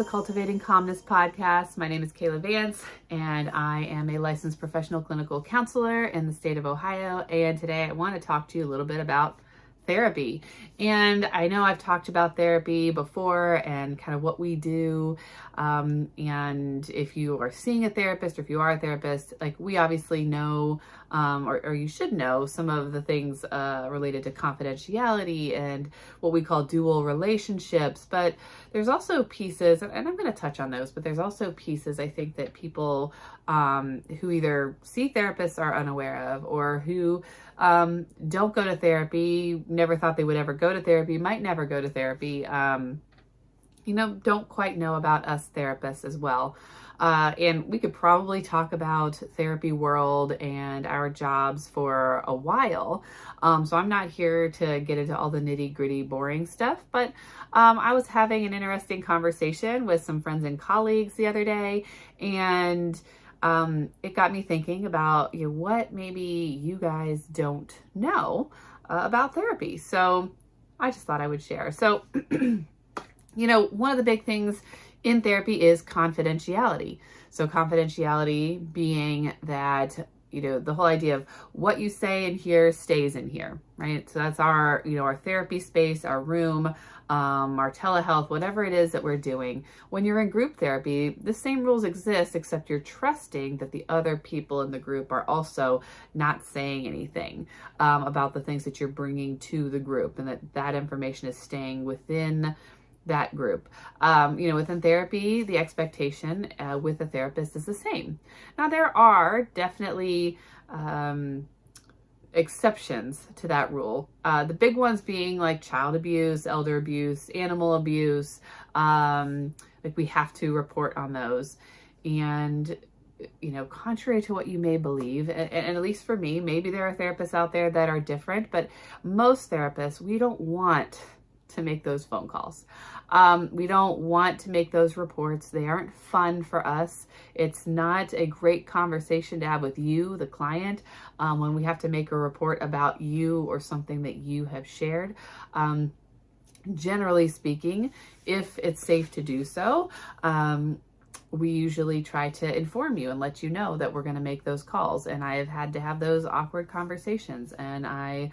Cultivating Calmness Podcast. My name is 𝗘𝗽𝗵𝗵𝘂𝗀𝗃, and I am a licensed professional clinical counselor in the state of Ohio. And today I want to talk to you a little bit about therapy. And I know I've talked about therapy before and kind of what we do. And if you are seeing a therapist or if you are a therapist, like we obviously know, or you should know some of the things related to confidentiality and what we call dual relationships. But there's also pieces, and I'm going to touch on those, but there's also pieces I think that people who either see therapists are unaware of, or who don't go to therapy, never thought they would ever go to therapy, might never go to therapy, don't quite know about us therapists as well. And we could probably talk about therapy world and our jobs for a while. So I'm not here to get into all the nitty gritty boring stuff, but I was having an interesting conversation with some friends and colleagues the other day, and it got me thinking about what maybe you guys don't know about therapy. So I just thought I would share. So, one of the big things in therapy is confidentiality. So confidentiality being that, the whole idea of what you say in here stays in here, right? So that's our, our therapy space, our room, our telehealth, whatever it is that we're doing. When you're in group therapy, the same rules exist, except you're trusting that the other people in the group are also not saying anything about the things that you're bringing to the group, and that information is staying within that group. Within therapy, the expectation with a therapist is the same. Now, there are definitely exceptions to that rule. The big ones being like child abuse, elder abuse, animal abuse. Like we have to report on those. And contrary to what you may believe, and at least for me, maybe there are therapists out there that are different, but most therapists, we don't want to make those phone calls. We don't want to make those reports. They aren't fun for us. It's not a great conversation to have with you, the client, when we have to make a report about you or something that you have shared. Generally speaking, if it's safe to do so, we usually try to inform you and let you know that we're going to make those calls. And I have had to have those awkward conversations, and I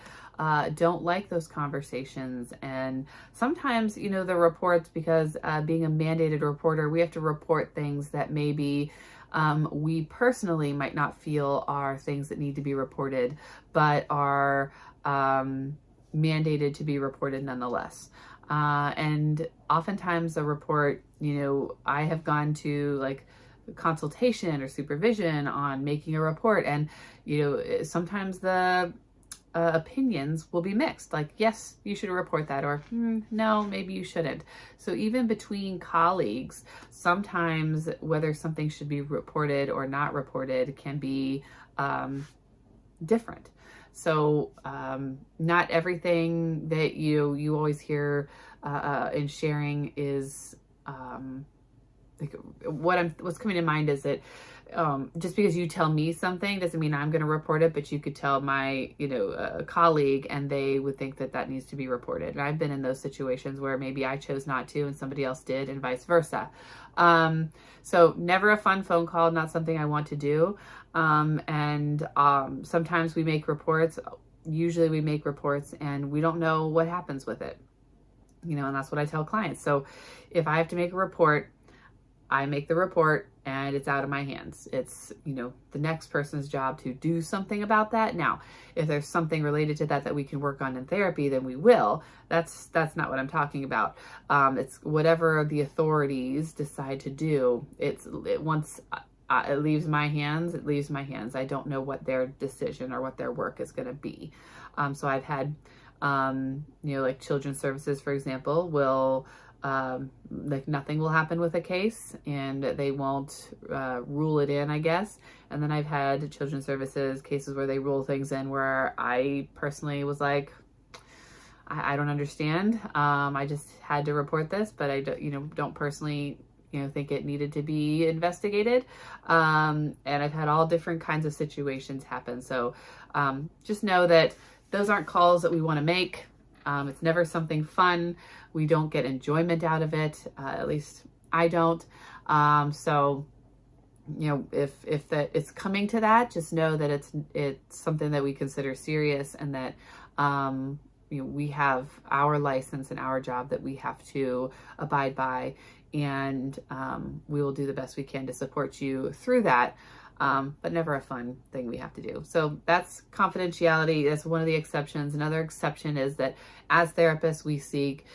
don't like those conversations. And sometimes, the reports, because being a mandated reporter, we have to report things that maybe we personally might not feel are things that need to be reported, but are mandated to be reported nonetheless. And oftentimes a report, I have gone to like consultation or supervision on making a report, and, sometimes the opinions will be mixed. Like, yes, you should report that, or no, maybe you shouldn't. So even between colleagues, sometimes whether something should be reported or not reported can be different. So not everything that you always hear in sharing is like what's coming to mind is that just because you tell me something doesn't mean I'm going to report it, but you could tell my colleague and they would think that needs to be reported. And I've been in those situations where maybe I chose not to and somebody else did, and vice versa. So never a fun phone call, not something I want to do. And sometimes we make reports. Usually we make reports and we don't know what happens with it, and that's what I tell clients. So if I have to make a report, I make the report and it's out of my hands. It's, the next person's job to do something about that. Now, if there's something related to that we can work on in therapy, then we will. That's not what I'm talking about. It's whatever the authorities decide to do. Once it leaves my hands, it leaves my hands. I don't know what their decision or what their work is going to be. So I've had, like children's services, for example, will like nothing will happen with a case and they won't rule it in, I guess. And then I've had children's services cases where they rule things in where I personally was like, I don't understand. I just had to report this, but I don't personally think it needed to be investigated. And I've had all different kinds of situations happen. So just know that those aren't calls that we want to make. It's never something fun. We don't get enjoyment out of it. At least I don't. So, you know, if it's coming to that, just know that it's something that we consider serious, and that, you know, we have our license and our job that we have to abide by, and we will do the best we can to support you through that. But never a fun thing we have to do. So that's confidentiality. That's one of the exceptions. Another exception is that as therapists, we seek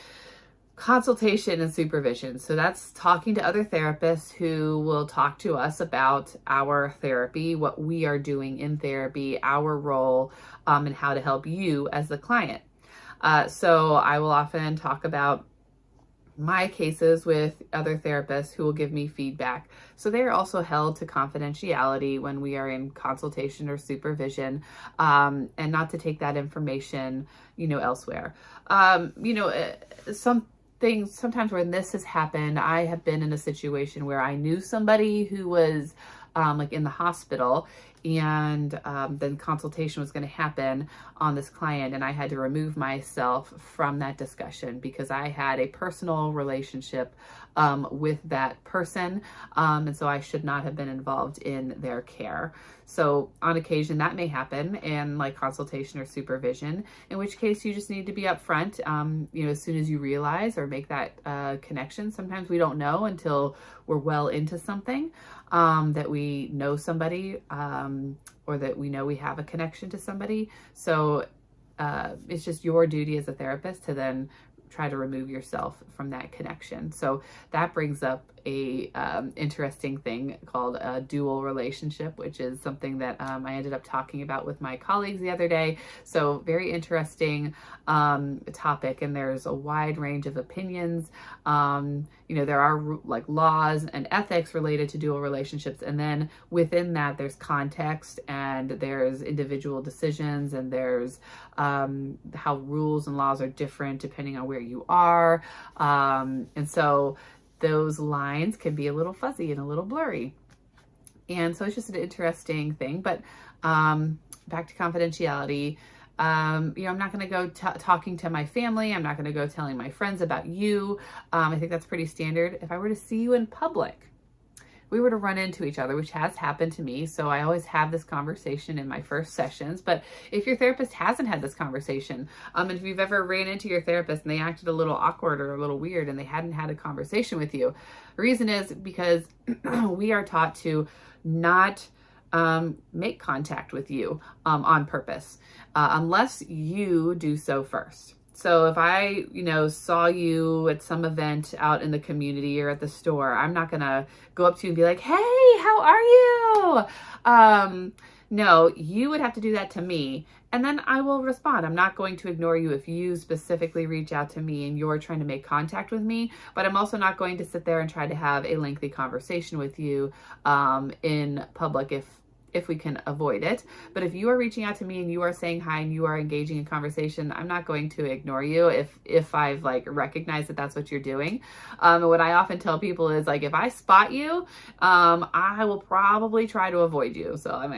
consultation and supervision. So that's talking to other therapists who will talk to us about our therapy, what we are doing in therapy, our role, and how to help you as the client. So I will often talk about my cases with other therapists who will give me feedback. So they are also held to confidentiality when we are in consultation or supervision, and not to take that information, you know, elsewhere. You know, sometimes when this has happened, I have been in a situation where I knew somebody who was like in the hospital, and then consultation was going to happen on this client, and I had to remove myself from that discussion because I had a personal relationship with that person, and so I should not have been involved in their care. So on occasion that may happen in like consultation or supervision, in which case you just need to be upfront, you know, as soon as you realize or make that connection. Sometimes we don't know until we're well into something, that we know somebody, or that we know we have a connection to somebody. So it's just your duty as a therapist to then try to remove yourself from that connection. So that brings up a interesting thing called a dual relationship, which is something that I ended up talking about with my colleagues the other day. So very interesting topic, and there's a wide range of opinions. You know, there are like laws and ethics related to dual relationships, and then within that there's context, and there's individual decisions, and there's how rules and laws are different depending on where you are, and so those lines can be a little fuzzy and a little blurry. And so it's just an interesting thing. But back to confidentiality, you know, I'm not going to go talking to my family. I'm not going to go telling my friends about you. I think that's pretty standard. If I were to see you in public, we were to run into each other, which has happened to me. So I always have this conversation in my first sessions. But if your therapist hasn't had this conversation, and if you've ever ran into your therapist and they acted a little awkward or a little weird and they hadn't had a conversation with you, the reason is because we are taught to not make contact with you on purpose, unless you do so first. So if I, you know, saw you at some event out in the community or at the store, I'm not going to go up to you and be like, hey, how are you? No, you would have to do that to me, and then I will respond. I'm not going to ignore you if you specifically reach out to me and you're trying to make contact with me, but I'm also not going to sit there and try to have a lengthy conversation with you in public if we can avoid it. But if you are reaching out to me and you are saying hi and you are engaging in conversation, I'm not going to ignore you if I've like recognized that that's what you're doing. And what I often tell people is like, if I spot you, I will probably try to avoid you. So I'm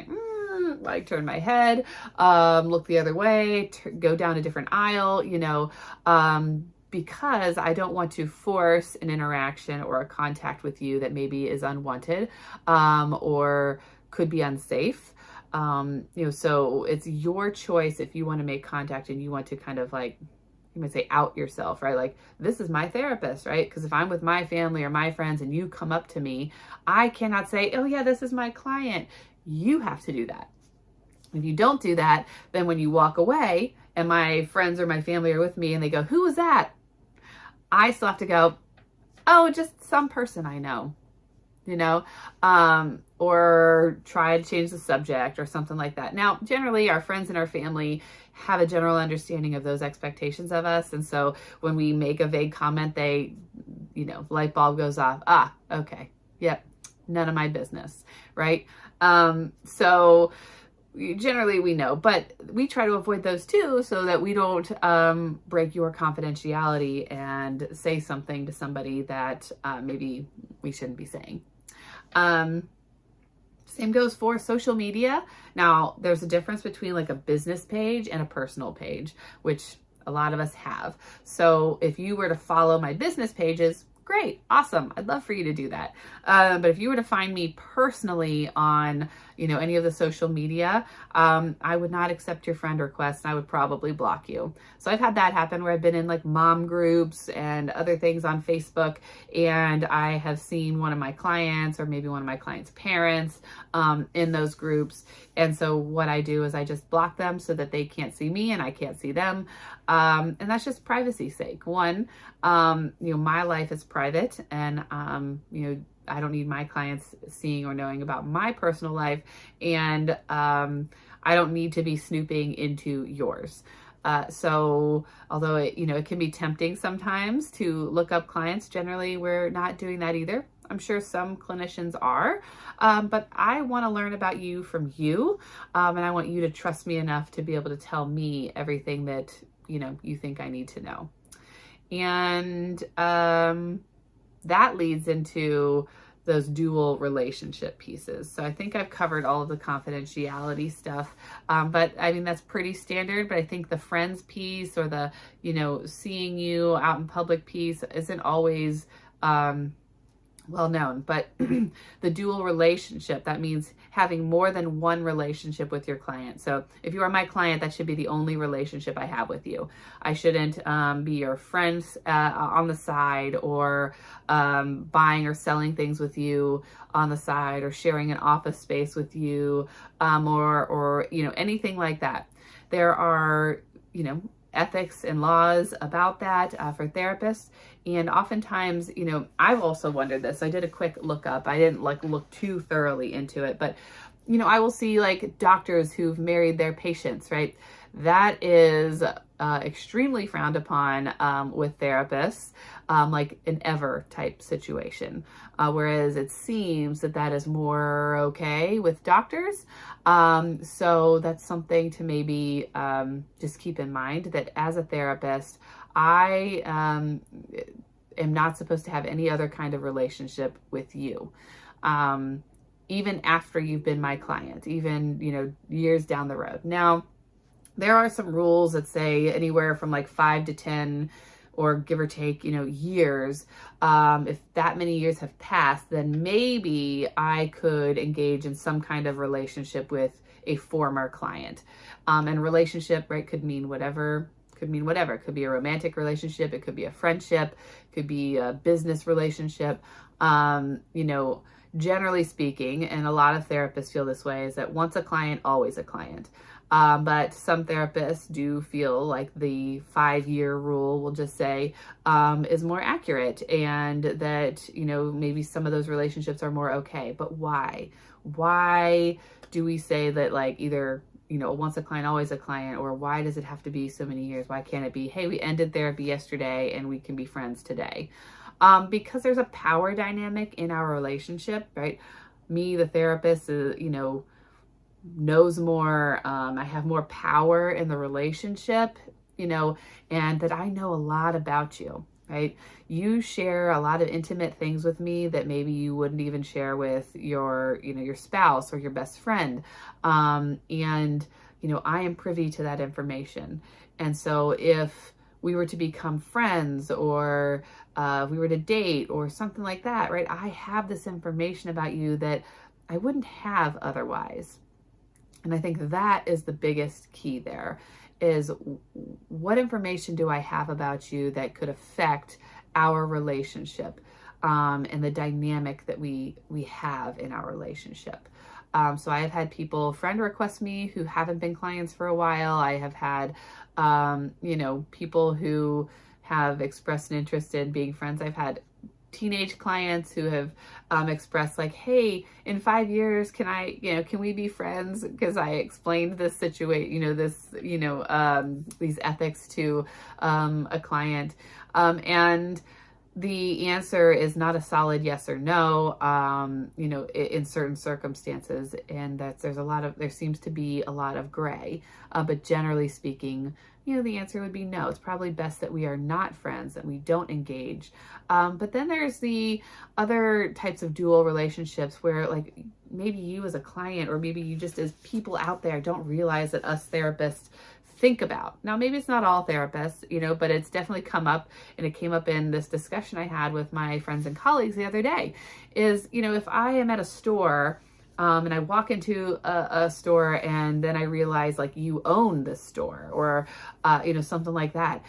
like turn my head, look the other way, go down a different aisle, you know, because I don't want to force an interaction or a contact with you that maybe is unwanted, or could be unsafe. You know, so it's your choice if you want to make contact and you want to kind of like, you might say, out yourself, right? Like, this is my therapist, right? Because if I'm with my family or my friends and you come up to me, I cannot say, oh yeah, this is my client. You have to do that. If you don't do that, then when you walk away and my friends or my family are with me and they go, who was that? I still have to go, oh, just some person I know, you know, or try to change the subject or something like that. Now, generally our friends and our family have a general understanding of those expectations of us. And so when we make a vague comment, they, you know, light bulb goes off. Ah, okay. Yep. None of my business. Right. So generally we know, but we try to avoid those too, so that we don't break your confidentiality and say something to somebody that maybe we shouldn't be saying. Same goes for social media. Now, there's a difference between like a business page and a personal page, which a lot of us have. So if you were to follow my business pages, great, awesome. I'd love for you to do that. But if you were to find me personally on, any of the social media, I would not accept your friend request, and I would probably block you. So I've had that happen where I've been in like mom groups and other things on Facebook, and I have seen one of my clients or maybe one of my clients' parents in those groups. And so what I do is I just block them so that they can't see me and I can't see them. And that's just privacy's sake. One, my life is private, and, I don't need my clients seeing or knowing about my personal life, and I don't need to be snooping into yours. So although it can be tempting sometimes to look up clients, generally we're not doing that either. I'm sure some clinicians are, but I want to learn about you from you, and I want you to trust me enough to be able to tell me everything that you think I need to know. And that leads into those dual relationship pieces. So I think I've covered all of the confidentiality stuff, but I mean, that's pretty standard, but I think the friends piece or the, seeing you out in public piece isn't always well known. But the dual relationship, that means having more than one relationship with your client. So if you are my client, that should be the only relationship I have with you. I shouldn't be your friend on the side, or buying or selling things with you on the side, or sharing an office space with you, or anything like that. There are ethics and laws about that for therapists. And oftentimes, I've also wondered this. I did a quick look up. I didn't look too thoroughly into it, but, I will see like doctors who've married their patients, right? That is extremely frowned upon with therapists, like an ever type situation. Whereas it seems that is more okay with doctors. So that's something to maybe just keep in mind, that as a therapist, I am not supposed to have any other kind of relationship with you. Even after you've been my client, even, years down the road. Now, there are some rules that say anywhere from like 5 to 10, or give or take, years. If that many years have passed, then maybe I could engage in some kind of relationship with a former client. And relationship, right, could mean whatever. It could be a romantic relationship. It could be a friendship. It could be a business relationship. Generally speaking, and a lot of therapists feel this way, is that once a client, always a client. But some therapists do feel like the 5-year rule, we'll just say, is more accurate, and that, maybe some of those relationships are more okay. But why? Why do we say that, like, either, once a client, always a client, or why does it have to be so many years? Why can't it be, hey, we ended therapy yesterday and we can be friends today? Because there's a power dynamic in our relationship, right? Me, the therapist, knows more. I have more power in the relationship, and that I know a lot about you, right? You share a lot of intimate things with me that maybe you wouldn't even share with your spouse or your best friend. And, I am privy to that information. And so if we were to become friends, or we were to date or something like that, right? I have this information about you that I wouldn't have otherwise. And I think that is the biggest key there, is what information do I have about you that could affect our relationship, and the dynamic that we have in our relationship. So I have had people friend request me who haven't been clients for a while. I have had, people who have expressed an interest in being friends. I've had teenage clients who have expressed like, hey, in 5 years, can we be friends? Because I explained this situation, these ethics to a client. And the answer is not a solid yes or no, in certain circumstances, and that there seems to be a lot of gray, but generally speaking, the answer would be no. It's probably best that we are not friends, that we don't engage. But then there's the other types of dual relationships where, like, maybe you as a client, or maybe you just as people out there, don't realize that us therapists think about. Now, maybe it's not all therapists, but it's definitely come up, and it came up in this discussion I had with my friends and colleagues the other day, is, if I am at a store, and I walk into a store and then I realize like you own this store, or, something like that.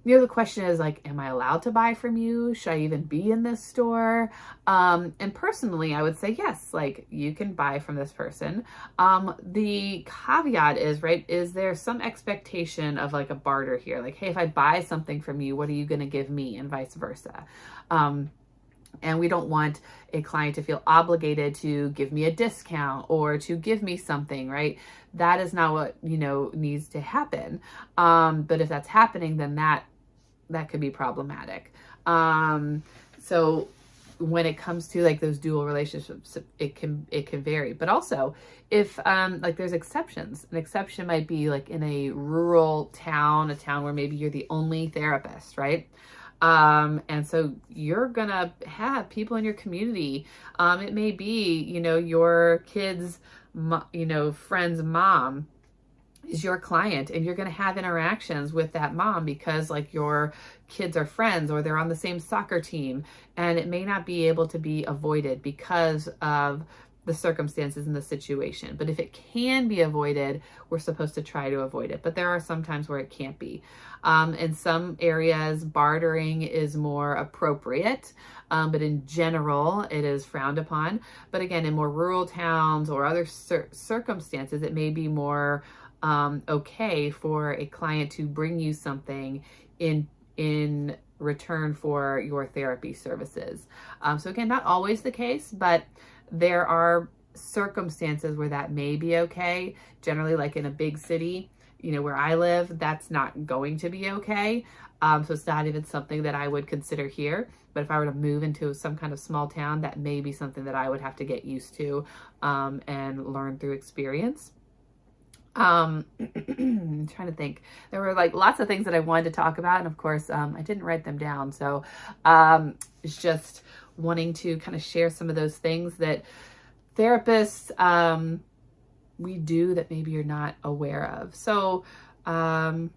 The question is like, am I allowed to buy from you? Should I even be in this store? And personally, I would say yes, like you can buy from this person. The caveat is, right, is there some expectation of like a barter here? Like, hey, if I buy something from you, what are you going to give me, and vice versa? And we don't want a client to feel obligated to give me a discount or to give me something, right? That is not what, needs to happen. But if that's happening, then that could be problematic. So when it comes to like those dual relationships, it can vary. But also if like there's exceptions. An exception might be like in a rural town, a town where maybe you're the only therapist, right? And so you're gonna have people in your community. It may be, your kid's, friend's mom is your client, and you're going to have interactions with that mom because like your kids are friends, or they're on the same soccer team, and it may not be able to be avoided because of the circumstances in the situation. But if it can be avoided, we're supposed to try to avoid it. But there are some times where it can't be. In some areas, bartering is more appropriate, but in general, it is frowned upon. But again, in more rural towns or other circumstances, it may be more okay for a client to bring you something in return for your therapy services. So again, not always the case, but there are circumstances where that may be okay. Generally, like in a big city, where I live, that's not going to be okay. So it's not even something that I would consider here. But if I were to move into some kind of small town, that may be something that I would have to get used to and learn through experience. I'm trying to think. There were like lots of things that I wanted to talk about, and of course, I didn't write them down. So it's just wanting to kind of share some of those things that therapists we do that maybe you're not aware of. So, as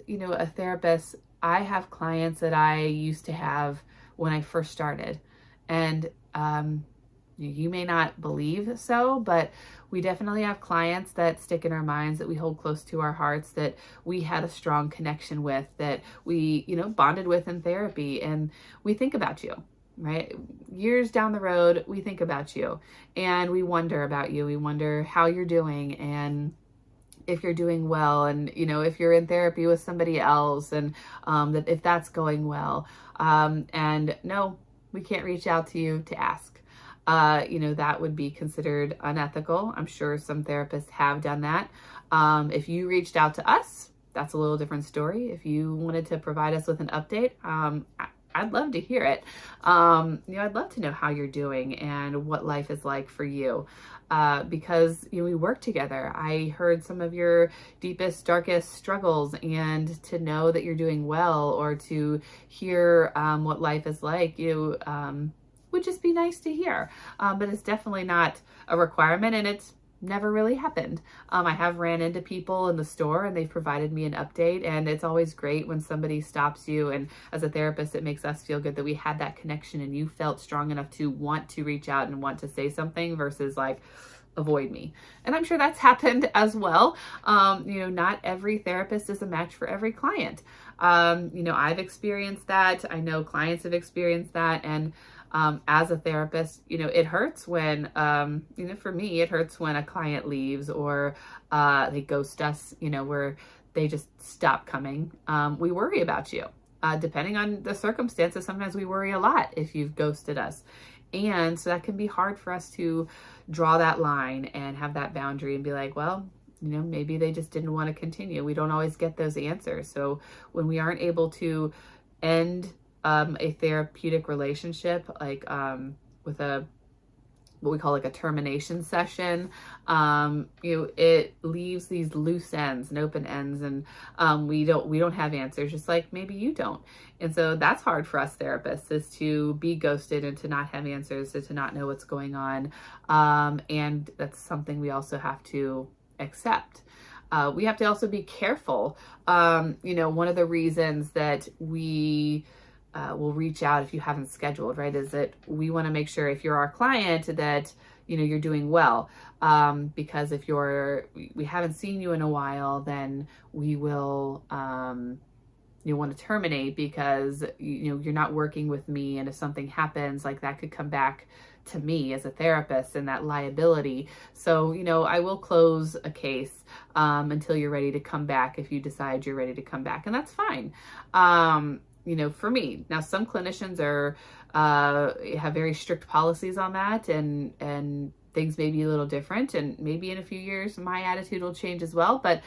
a therapist, I have clients that I used to have when I first started, and you may not believe so, but we definitely have clients that stick in our minds, that we hold close to our hearts, that we had a strong connection with, that we, bonded with in therapy. And we think about you, right? Years down the road, we think about you and we wonder about you. We wonder how you're doing and if you're doing well, and, if you're in therapy with somebody else, and that if that's going well. And no, we can't reach out to you to ask. That would be considered unethical. I'm sure some therapists have done that. If you reached out to us, that's a little different story. If you wanted to provide us with an update, I'd love to hear it. I'd love to know how you're doing and what life is like for you. Because we work together. I heard some of your deepest, darkest struggles, and to know that you're doing well, or to hear what life is like, would just be nice to hear. But it's definitely not a requirement, and it's never really happened. I have ran into people in the store and they've provided me an update, and it's always great when somebody stops you. And as a therapist, it makes us feel good that we had that connection and you felt strong enough to want to reach out and want to say something versus like, avoid me. And I'm sure that's happened as well. Not every therapist is a match for every client. I've experienced that. I know clients have experienced that. And as a therapist, it hurts when, for me, it hurts when a client leaves, or they ghost us, where they just stop coming. We worry about you. Depending on the circumstances, sometimes we worry a lot if you've ghosted us. And so that can be hard for us to draw that line and have that boundary and be like, well, maybe they just didn't want to continue. We don't always get those answers. So when we aren't able to end a therapeutic relationship, like with what we call like a termination session, it leaves these loose ends and open ends, and we don't have answers, just like maybe you don't. And so that's hard for us therapists, is to be ghosted and to not have answers, to not know what's going on. And that's something we also have to accept. We have to also be careful. One of the reasons that we will reach out if you haven't scheduled, right, is that we want to make sure if you're our client that, you're doing well. Because if we haven't seen you in a while, then we will, you want to terminate because, you're not working with me. And if something happens, like that could come back to me as a therapist and that liability. So, I will close a case until you're ready to come back if you decide you're ready to come back. And that's fine. For me. Now, some clinicians have very strict policies on that, and things may be a little different, and maybe in a few years my attitude will change as well. But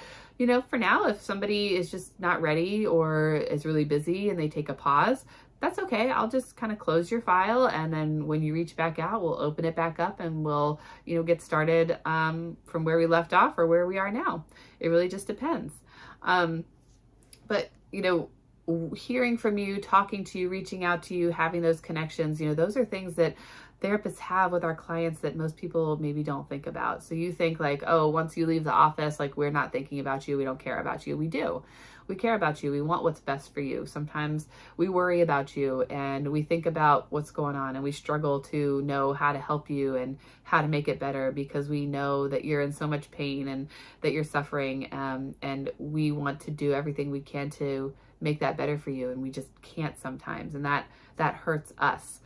for now, if somebody is just not ready or is really busy and they take a pause, that's okay. I'll just kind of close your file, and then when you reach back out, we'll open it back up and we'll get started from where we left off or where we are now. It really just depends. But hearing from you, talking to you, reaching out to you, having those connections, those are things that therapists have with our clients that most people maybe don't think about. So you think like, oh, once you leave the office, like we're not thinking about you, we don't care about you. We do. We care about you. We want what's best for you. Sometimes we worry about you and we think about what's going on, and we struggle to know how to help you and how to make it better because we know that you're in so much pain and that you're suffering. And we want to do everything we can to make that better for you. And we just can't sometimes. And that hurts us.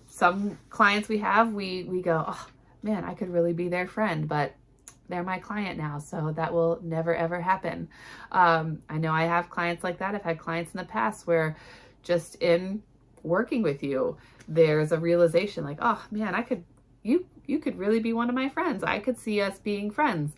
Some clients we have, we go, oh man, I could really be their friend, but they're my client now, so that will never ever happen. I know I have clients like that. I've had clients in the past where just in working with you, there's a realization like, oh man, you could really be one of my friends. I could see us being friends.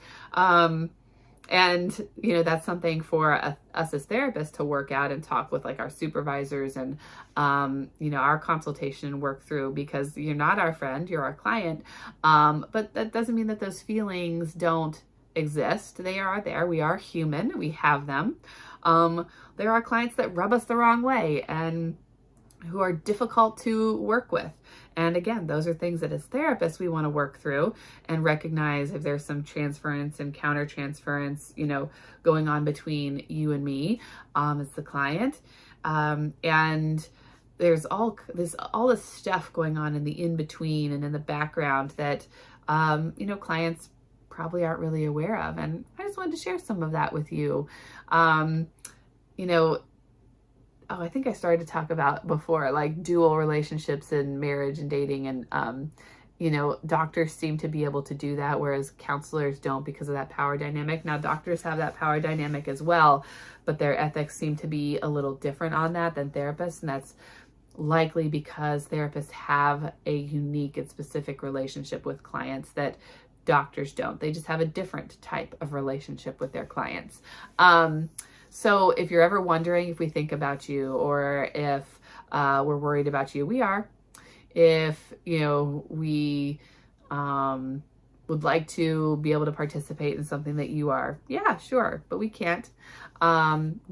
And, that's something for us as therapists to work out and talk with like our supervisors and, our consultation and work through, because you're not our friend, you're our client. But that doesn't mean that those feelings don't exist. They are there. We are human. We have them. There are clients that rub us the wrong way and who are difficult to work with. And again, those are things that as therapists, we want to work through and recognize if there's some transference and countertransference, going on between you and me, as the client. And there's all this stuff going on in the in-between and in the background that, clients probably aren't really aware of. And I just wanted to share some of that with you. I think I started to talk about before, like dual relationships in marriage and dating. And, doctors seem to be able to do that, whereas counselors don't because of that power dynamic. Now, doctors have that power dynamic as well, but their ethics seem to be a little different on that than therapists. And that's likely because therapists have a unique and specific relationship with clients that doctors don't. They just have a different type of relationship with their clients. So if you're ever wondering if we think about you or if we're worried about you, we are. If, we would like to be able to participate in something that you are, yeah, sure, but we can't.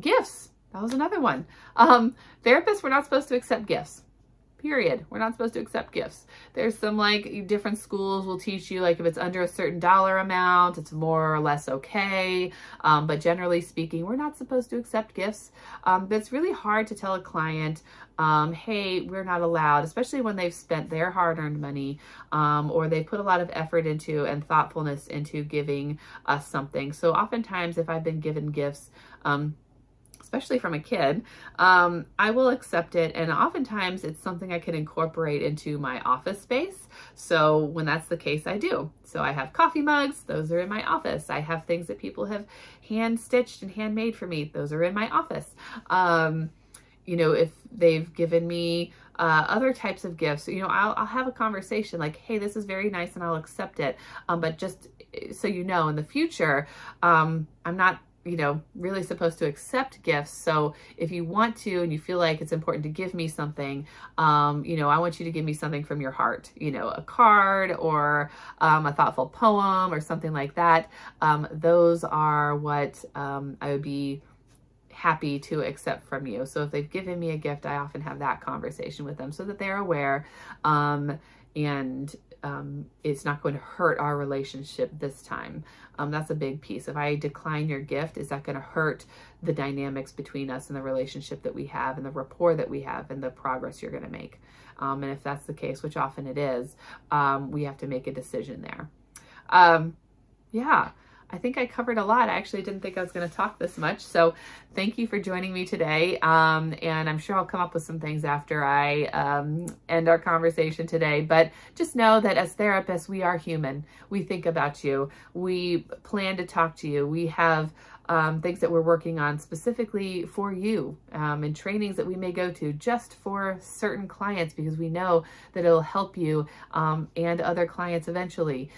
Gifts, that was another one. Therapists, we're not supposed to accept gifts. Period. We're not supposed to accept gifts. There's some like different schools will teach you like if it's under a certain dollar amount, it's more or less okay. But generally speaking, we're not supposed to accept gifts. But it's really hard to tell a client, hey, we're not allowed, especially when they've spent their hard-earned money, or they put a lot of effort into and thoughtfulness into giving us something. So oftentimes if I've been given gifts, especially from a kid, I will accept it. And oftentimes it's something I can incorporate into my office space. So when that's the case, I do. So I have coffee mugs, those are in my office. I have things that people have hand stitched and handmade for me, those are in my office. If they've given me other types of gifts, I'll have a conversation like, hey, this is very nice and I'll accept it. But just so in the future, I'm not really supposed to accept gifts. So if you want to, and you feel like it's important to give me something, I want you to give me something from your heart, a card or a thoughtful poem or something like that. Those are what I would be happy to accept from you. So if they've given me a gift, I often have that conversation with them so that they're aware. And it's not going to hurt our relationship this time. That's a big piece. If I decline your gift, is that going to hurt the dynamics between us and the relationship that we have and the rapport that we have and the progress you're going to make? And if that's the case, which often it is, we have to make a decision there. Yeah, I think I covered a lot. I actually didn't think I was going to talk this much. So thank you for joining me today. And I'm sure I'll come up with some things after I end our conversation today. But just know that as therapists, we are human. We think about you. We plan to talk to you. We have things that we're working on specifically for you, and trainings that we may go to just for certain clients because we know that it'll help you and other clients eventually.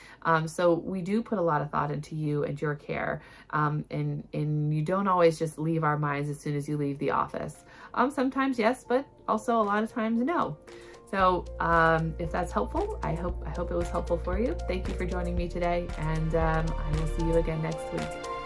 So we do put a lot of thought into you and your care, and you don't always just leave our minds as soon as you leave the office. Sometimes yes, but also a lot of times no. So if that's helpful, I hope it was helpful for you. Thank you for joining me today, and I will see you again next week.